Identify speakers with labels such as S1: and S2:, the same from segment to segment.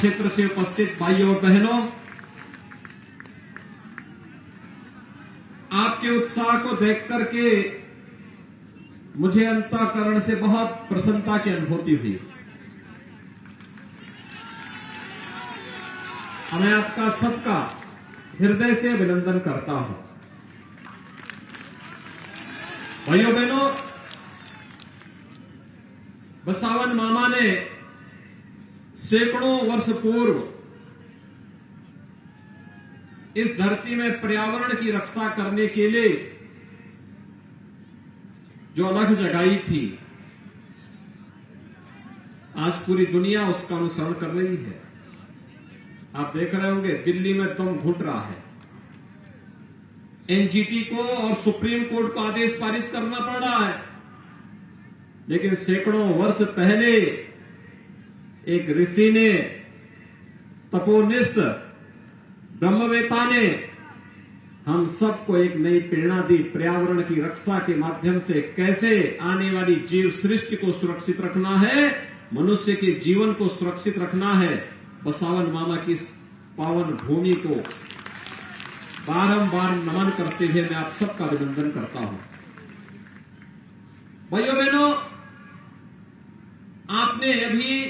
S1: क्षेत्र से उपस्थित भाइयों और बहनों, आपके उत्साह को देख करके मुझे अंतःकरण से बहुत प्रसन्नता की अनुभूति हुई। मैं आपका सबका हृदय से अभिनंदन करता हूं। भाइयों बहनों, बसावन मामा ने सैकड़ों वर्ष पूर्व इस धरती में पर्यावरण की रक्षा करने के लिए जो अलख जगाई थी, आज पूरी दुनिया उसका अनुसरण कर रही है। आप देख रहे होंगे दिल्ली में दम घुट रहा है। एनजीटी को और सुप्रीम कोर्ट को आदेश पारित करना पड़ रहा है, लेकिन सैकड़ों वर्ष पहले एक ऋषि ने, तपोनिष्ठ ब्रह्मवेता ने हम सबको एक नई प्रेरणा दी। पर्यावरण की रक्षा के माध्यम से कैसे आने वाली जीव सृष्टि को सुरक्षित रखना है, मनुष्य के जीवन को सुरक्षित रखना है। बसावन मामा की इस पावन भूमि को बारंबार नमन करते हुए मैं आप सबका अभिनंदन करता हूं। भाइयों बहनों, आपने अभी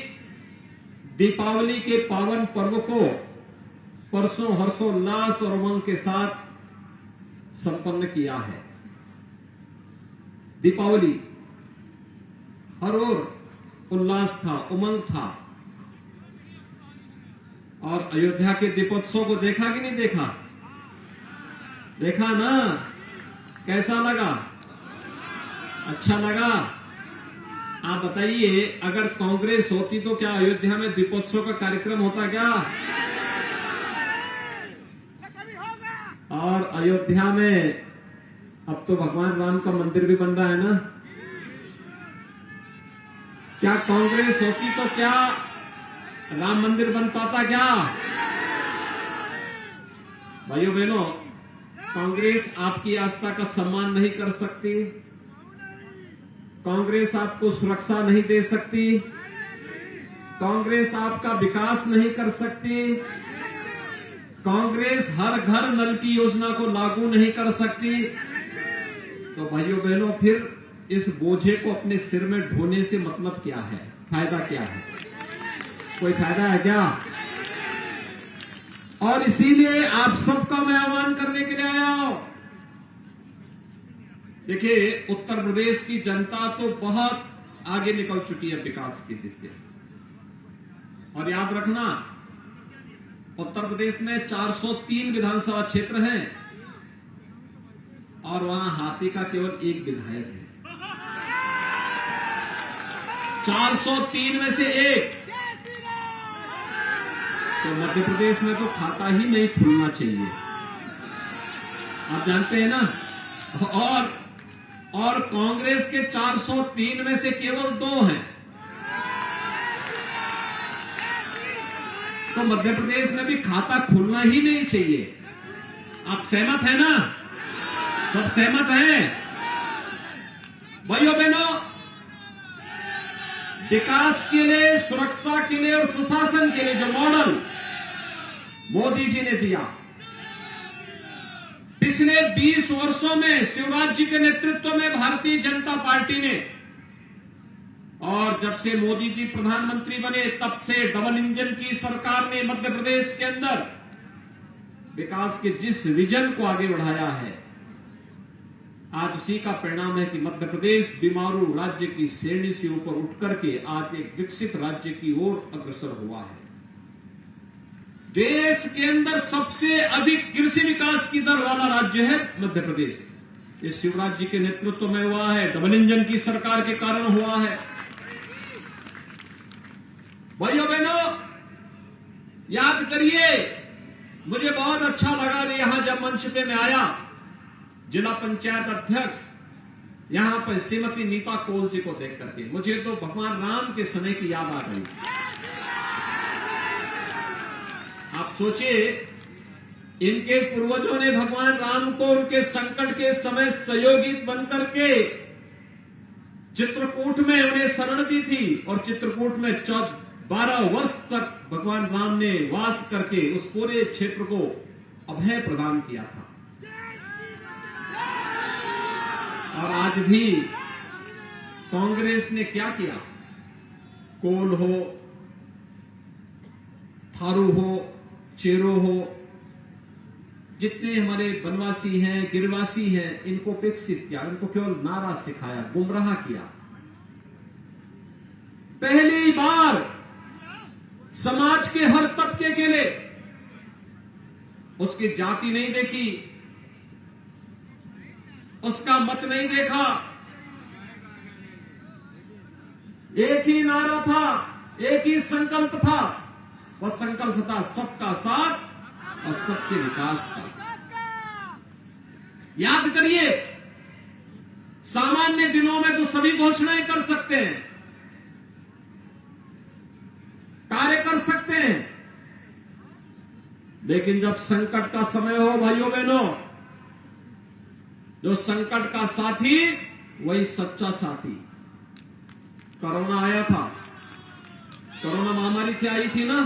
S1: दीपावली के पावन पर्व को परसों हर्षोल्लास और उमंग के साथ संपन्न किया है। दीपावली हर ओर उल्लास था, उमंग था। और अयोध्या के दीपोत्सव को देखा कि नहीं देखा? देखा ना? कैसा लगा? अच्छा लगा? आप बताइए, अगर कांग्रेस होती तो क्या अयोध्या में दीपोत्सव का कार्यक्रम होता क्या? और अयोध्या में अब तो भगवान राम का मंदिर भी बन रहा है ना? क्या कांग्रेस होती तो क्या राम मंदिर बन पाता क्या? भाइयों बहनों, कांग्रेस आपकी आस्था का सम्मान नहीं कर सकती, कांग्रेस आपको सुरक्षा नहीं दे सकती, कांग्रेस आपका विकास नहीं कर सकती, कांग्रेस हर घर नल की योजना को लागू नहीं कर सकती। तो भाइयों बहनों, फिर इस बोझे को अपने सिर में ढोने से मतलब क्या है? फायदा क्या है? कोई फायदा है क्या? और इसीलिए आप सबका मैं आह्वान करने के लिए आया हूं। देखिए, उत्तर प्रदेश की जनता तो बहुत आगे निकल चुकी है विकास की दिशा। और याद रखना, उत्तर प्रदेश में 403 विधानसभा क्षेत्र हैं और वहां हाथी का केवल एक विधायक है। 403 में से एक। तो मध्य प्रदेश में तो खाता ही नहीं खुलना चाहिए, आप जानते हैं ना। और कांग्रेस के 403 में से केवल 2 हैं। तो मध्य प्रदेश में भी खाता खुलना ही नहीं चाहिए। आप सहमत हैं ना? सब सहमत हैं? भाइयों बहनों, विकास के लिए, सुरक्षा के लिए और सुशासन के लिए जो मॉडल मोदी जी ने दिया, पिछले 20 वर्षों में शिवराज जी के नेतृत्व में भारतीय जनता पार्टी ने, और जब से मोदी जी प्रधानमंत्री बने तब से डबल इंजन की सरकार ने मध्य प्रदेश के अंदर विकास के जिस विजन को आगे बढ़ाया है, आज उसी का परिणाम है कि मध्य प्रदेश बीमारू राज्य की श्रेणी से ऊपर उठ करके आज एक विकसित राज्य की ओर अग्रसर हुआ है। देश के अंदर सबसे अधिक कृषि विकास की दर वाला राज्य है मध्य प्रदेश। ये शिवराज जी के नेतृत्व में हुआ है, डबल इंजन की सरकार के कारण हुआ है। भाइयों बहनों, याद करिए, मुझे बहुत अच्छा लगा यहां जब मंच पे मैं आया, जिला पंचायत अध्यक्ष यहां पर श्रीमती नीता कोल जी को देख करके मुझे तो भगवान राम के समय की याद आ गई। आप सोचिए, इनके पूर्वजों ने भगवान राम को उनके संकट के समय सहयोगी बनकर के चित्रकूट में उन्हें शरण दी थी, और चित्रकूट में 12 वर्ष तक भगवान राम ने वास करके उस पूरे क्षेत्र को अभय प्रदान किया था। और आज भी कांग्रेस ने क्या किया? कोल हो, थारू हो, चेरो हो, जितने हमारे वनवासी हैं, गिरवासी हैं, इनको विकसित किया, इनको केवल नारा सिखाया, गुमराह किया। पहली बार समाज के हर तबके के लिए उसकी जाति नहीं देखी, उसका मत नहीं देखा, एक ही नारा था, एक ही संकल्प था। वह संकल्प था सबका साथ और सबके विकास का। याद करिए, सामान्य दिनों में तो सभी घोषणाएं कर सकते हैं, कार्य कर सकते हैं, लेकिन जब संकट का समय हो भाइयों बहनों, जो संकट का साथी वही सच्चा साथी। कोरोना आया था, कोरोना महामारी से आई थी ना,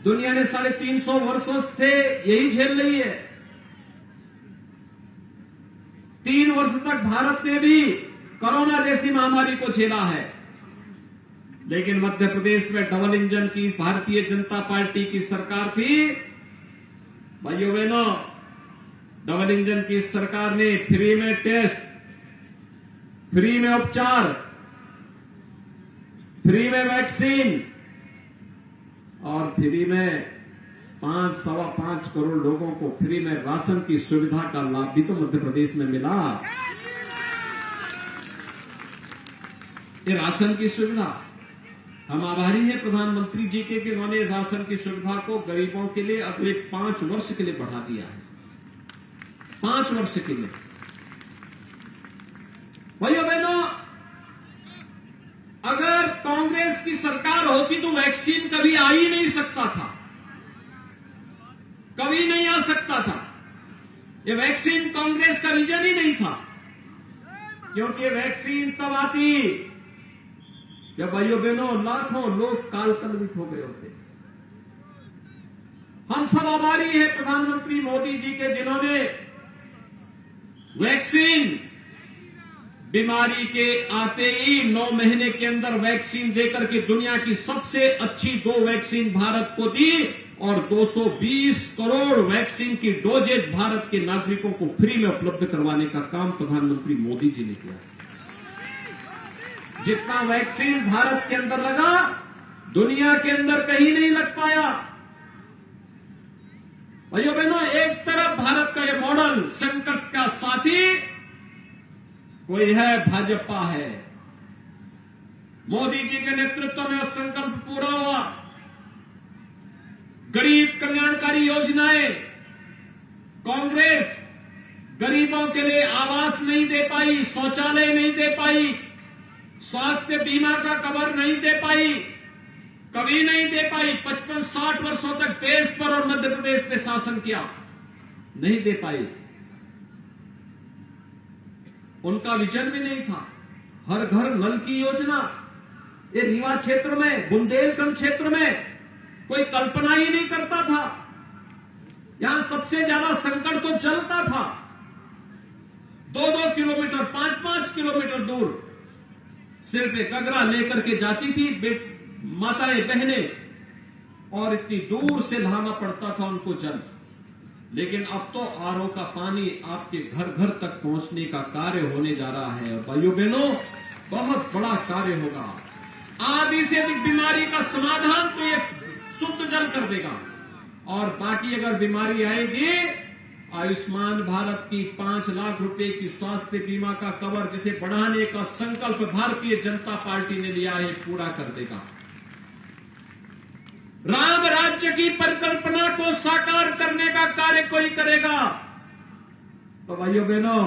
S1: दुनिया ने 350 वर्षों से यही झेल रही है। 3 वर्ष तक भारत ने भी कोरोना जैसी महामारी को झेला है, लेकिन मध्य प्रदेश में डबल इंजन की भारतीय जनता पार्टी की सरकार थी। भाइयों बहनों, डबल इंजन की सरकार ने फ्री में टेस्ट, फ्री में उपचार, फ्री में वैक्सीन और फ्री में 5-5.25 करोड़ लोगों को फ्री में राशन की सुविधा का लाभ भी तो मध्य प्रदेश में मिला। ये राशन की सुविधा, हम आभारी हैं प्रधानमंत्री जी के कि उन्होंने राशन की सुविधा को गरीबों के लिए अगले 5 वर्ष के लिए बढ़ा दिया है। 5 वर्ष के लिए। भाइयों बहनों, अगर कांग्रेस की सरकार होती तो वैक्सीन कभी आ ही नहीं सकता था, कभी नहीं आ सकता था। ये वैक्सीन कांग्रेस का विजन ही नहीं था, क्योंकि वैक्सीन तब आती जब भाइयों बहनों लाखों लोग कालकलवित हो गए होते। हम सब आभारी हैं प्रधानमंत्री मोदी जी के, जिन्होंने वैक्सीन बीमारी के आते ही 9 महीने के अंदर वैक्सीन देकर के दुनिया की सबसे अच्छी 2 वैक्सीन भारत को दी और 220 करोड़ वैक्सीन की डोजेज भारत के नागरिकों को फ्री में उपलब्ध करवाने का काम प्रधानमंत्री मोदी जी ने किया। जितना वैक्सीन भारत के अंदर लगा, दुनिया के अंदर कहीं नहीं लग पाया। भाइयों बहनों, एक तरफ भारत का ये मॉडल संकट का साथी कोई है, भाजपा है। मोदी जी के नेतृत्व में संकल्प पूरा हुआ। गरीब कल्याणकारी योजनाएं, कांग्रेस गरीबों के लिए आवास नहीं दे पाई, शौचालय नहीं दे पाई, स्वास्थ्य बीमा का कवर नहीं दे पाई, कभी नहीं दे पाई। 55-60 वर्षों तक देश पर और मध्य प्रदेश पे शासन किया, नहीं दे पाई। उनका विजन भी नहीं था। हर घर नल की योजना, ये रीवा क्षेत्र में, बुंदेलखंड क्षेत्र में कोई कल्पना ही नहीं करता था। यहां सबसे ज्यादा संकट तो जल का था। 2-2 किलोमीटर, 5-5 किलोमीटर दूर सिर पे गगरा लेकर के जाती थी माताएं बहनें, और इतनी दूर से लाना पड़ता था उनको जल। लेकिन अब तो आरओ का पानी आपके घर घर तक पहुंचने का कार्य होने जा रहा है। भाइयों बहनों, बहुत बड़ा कार्य होगा। आधी से अधिक बीमारी का समाधान तो ये शुद्ध जल कर देगा। और बाकी अगर बीमारी आएगी, आयुष्मान भारत की 5 लाख रुपए की स्वास्थ्य बीमा का कवर, जिसे बढ़ाने का संकल्प भारतीय जनता पार्टी ने लिया है, पूरा कर देगा। राम राज्य की परिकल्पना को साकार करने का कार्य कोई करेगा। तो भाइयों बहनों,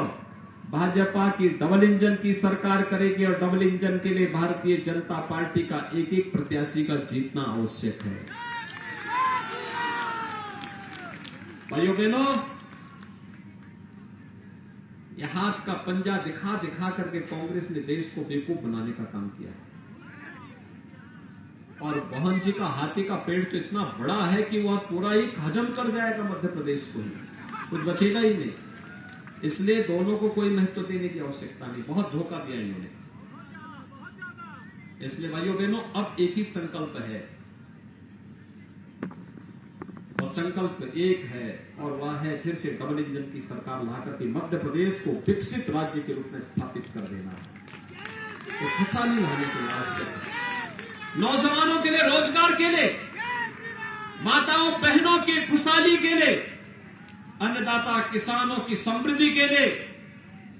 S1: भाजपा की डबल इंजन की सरकार करेगी और डबल इंजन के लिए भारतीय जनता पार्टी का एक-एक प्रत्याशी का जीतना आवश्यक है। भाइयों बहनों, यह हाथ का पंजा दिखा दिखा करके कांग्रेस ने देश को बेवकूफ बनाने का काम किया है। और मोहन जी का हाथी का पेड़ तो इतना बड़ा है कि वह पूरा ही हजम कर जाएगा मध्य प्रदेश को ही, कुछ बचेगा ही नहीं। इसलिए दोनों को कोई महत्व देने की आवश्यकता नहीं, बहुत धोखा दिया इन्होंने। इसलिए भाइयों बहनों, अब एक ही संकल्प है और संकल्प एक है, और वह है फिर से डबल इंजन की सरकार लाकर के मध्य प्रदेश को विकसित राज्य के रूप में स्थापित कर देना है। तो खुशहाली लाने के लिए आवश्यक है, नौजवानों के लिए रोजगार के लिए, माताओं बहनों की खुशहाली के लिए, अन्नदाता किसानों की समृद्धि के लिए,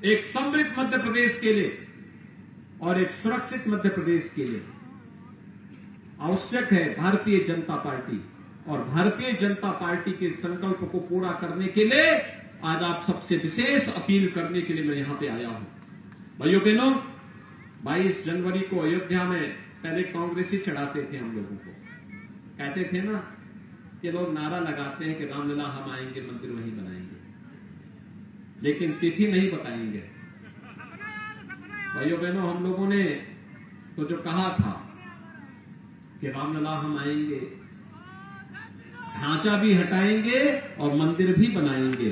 S1: एक समृद्ध मध्य प्रदेश के लिए और एक सुरक्षित मध्य प्रदेश के लिए आवश्यक है भारतीय जनता पार्टी। और भारतीय जनता पार्टी के संकल्प को पूरा करने के लिए आज आप सबसे विशेष अपील करने के लिए मैं यहां पे आया हूं। भाइयों बहनों, 22 जनवरी को अयोध्या में पहले कांग्रेसी चढ़ाते थे हम लोगों को, कहते थे ना कि लोग नारा लगाते हैं कि रामलला हम आएंगे, मंदिर वहीं बनाएंगे, लेकिन तिथि नहीं बताएंगे। भाइयों बहनों, हम लोगों ने तो जो कहा था कि रामलला हम आएंगे, ढांचा भी हटाएंगे और मंदिर भी बनाएंगे,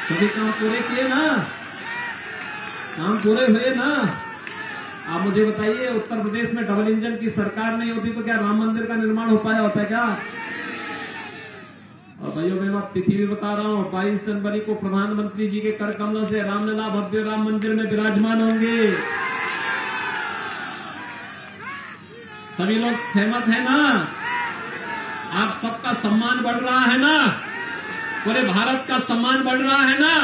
S1: सभी काम पूरे किए ना, काम पूरे हुए ना। आप मुझे बताइए, उत्तर प्रदेश में डबल इंजन की सरकार नहीं होती तो क्या राम मंदिर का निर्माण हो पाया होता है क्या? और भाइयों बहनों, अब तिथि भी बता रहा हूं, 22 जनवरी को प्रधानमंत्री जी के कर कमलों से रामलला भव्य राम मंदिर में विराजमान होंगे। सभी लोग सहमत है ना? आप सबका सम्मान बढ़ रहा है ना? पूरे भारत का सम्मान बढ़ रहा है ना?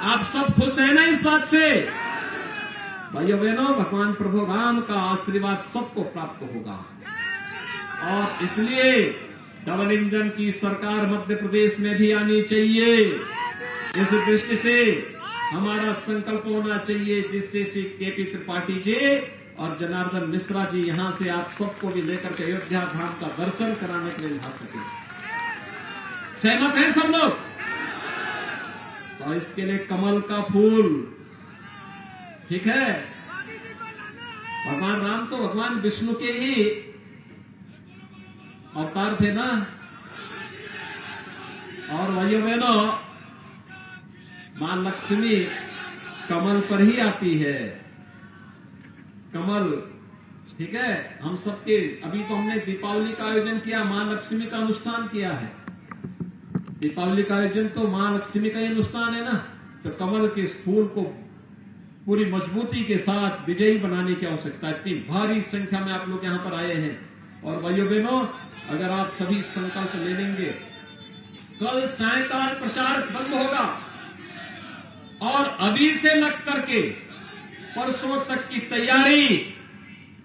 S1: आप सब खुश है ना इस बात से? भाइयों बहनों, भगवान प्रभु राम का आशीर्वाद सबको प्राप्त होगा और इसलिए डबल इंजन की सरकार मध्य प्रदेश में भी आनी चाहिए। इस दृष्टि से हमारा संकल्प होना चाहिए जिससे श्री केपी त्रिपाठी जी और जनार्दन मिश्रा जी यहां से आप सबको भी लेकर के अयोध्या धाम का दर्शन कराने के लिए ला सके। सहमत हैं सब लोग? तो इसके लिए कमल का फूल, ठीक है। भगवान राम तो भगवान विष्णु के ही अवतार थे ना। और भाइयों बहनों, मां लक्ष्मी कमल पर ही आती है, कमल, ठीक है। हम सबके अभी तो हमने दीपावली का आयोजन किया, मां लक्ष्मी का अनुष्ठान किया है। दीपावली का आयोजन तो मां लक्ष्मी का ही अनुष्ठान है ना। तो कमल के इस फूल को पूरी मजबूती के साथ विजयी बनाने की आवश्यकता है। इतनी भारी संख्या में आप लोग यहां पर आए हैं। और भाइयों बहनों, अगर आप सभी संकल्प ले लेंगे, कल सायंकाल प्रचार बंद होगा और अभी से लग करके परसों तक की तैयारी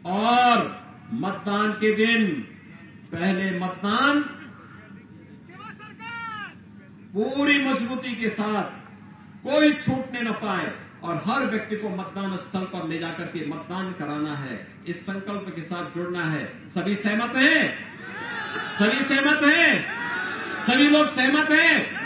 S1: और मतदान के दिन पहले मतदान पूरी मजबूती के साथ, कोई छूटने न पाए और हर व्यक्ति को मतदान स्थल पर ले जाकर के मतदान कराना है। इस संकल्प के साथ जुड़ना है। सभी सहमत हैं? सभी सहमत हैं? सभी लोग सहमत हैं?